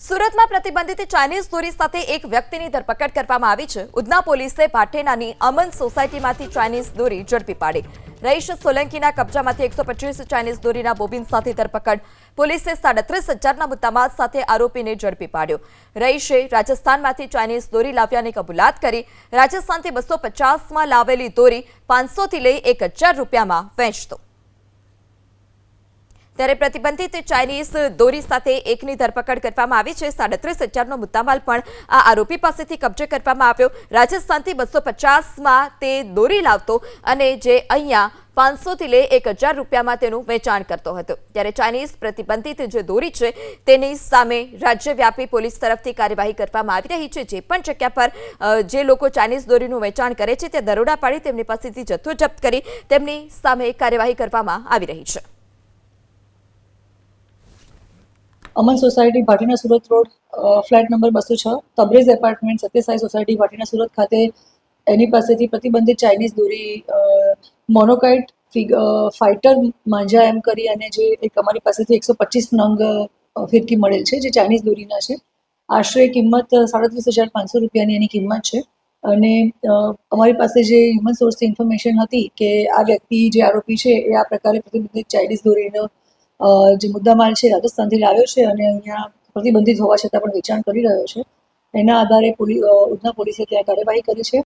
સુરતમાં પ્રતિબંધિત ચાઇનીઝ દોરી સાથે એક વ્યક્તિની ધરપકડ કરવામાં આવી છે। ઉધના પોલીસે ભાટેનાની અમન સોસાયટીમાંથી ચાઇનીઝ દોરી ઝડપી પાડી। રહીશ સોલંકીના કબજામાંથી 125 ચાઇનીઝ દોરીના બોબિન સાથે ધરપકડ। પોલીસે 37,500ના મુદ્દામાલ સાથે આરોપીને ઝડપી પાડ્યો। રહીશે રાજસ્થાનમાંથી ચાઇનીઝ દોરી લાવ્યાની કબૂલાત કરી। રાજસ્થાનથી 250માં લાવેલી દોરી 500થી લઈ 1,000 રૂપિયામાં વેચતો। ત્યારે પ્રતિબંધિત ચાઇનીઝ દોરી સાથે એકની ધરપકડ કરવામાં આવી છે। 37,500નો મુદ્દામાલ પણ આ આરોપી પાસેથી કબજે કરવામાં આવ્યો। રાજસ્થાનથી 250માં તે દોરી લાવતો અને જે અહીંયા 500થી લઈ 1,000 રૂપિયામાં તેનું વેચાણ કરતો હતો। ત્યારે ચાઇનીઝ પ્રતિબંધિત જે દોરી છે તેની સામે રાજ્યવ્યાપી પોલીસ તરફથી કાર્યવાહી કરવામાં આવી રહી છે। જે પણ જગ્યા પર જે લોકો ચાઇનીઝ દોરીનું વેચાણ કરે છે તે દરોડા પાડી તેમની પાસેથી જથ્થો જપ્ત કરી તેમની સામે કાર્યવાહી કરવામાં આવી રહી છે। અમન સોસાયટી ભાટીના Surat road flat number 206 Tabrez apartment Satyasai society ભાટીના સુરત ખાતે એની પાસેથી પ્રતિબંધિત ચાઇનીઝ દોરી મોનોકાઇટ ફાઇટર માંજા એમ કરી અને જે એક અમારી પાસેથી 125 નંગ ફિરકી મળેલ છે, જે ચાઇનીઝ દોરીના છે। આશરે કિંમત 37,500 રૂપિયાની એની કિંમત છે। અને અમારી પાસે જે હ્યુમન સોર્સથી ઇન્ફોર્મેશન હતી કે આ વ્યક્તિ જે આરોપી છે એ આ પ્રકારે પ્રતિબંધિત ચાઇનીઝ દોરીનો જે મુદ્દામાલ છે રાજસ્થાનથી લાવ્યો છે અને અહીંયા પ્રતિબંધિત હોવા છતાં પણ વેચાણ કરી રહ્યો છે। એના આધારે ઉધના પોલીસે ત્યાં કાર્યવાહી કરી છે।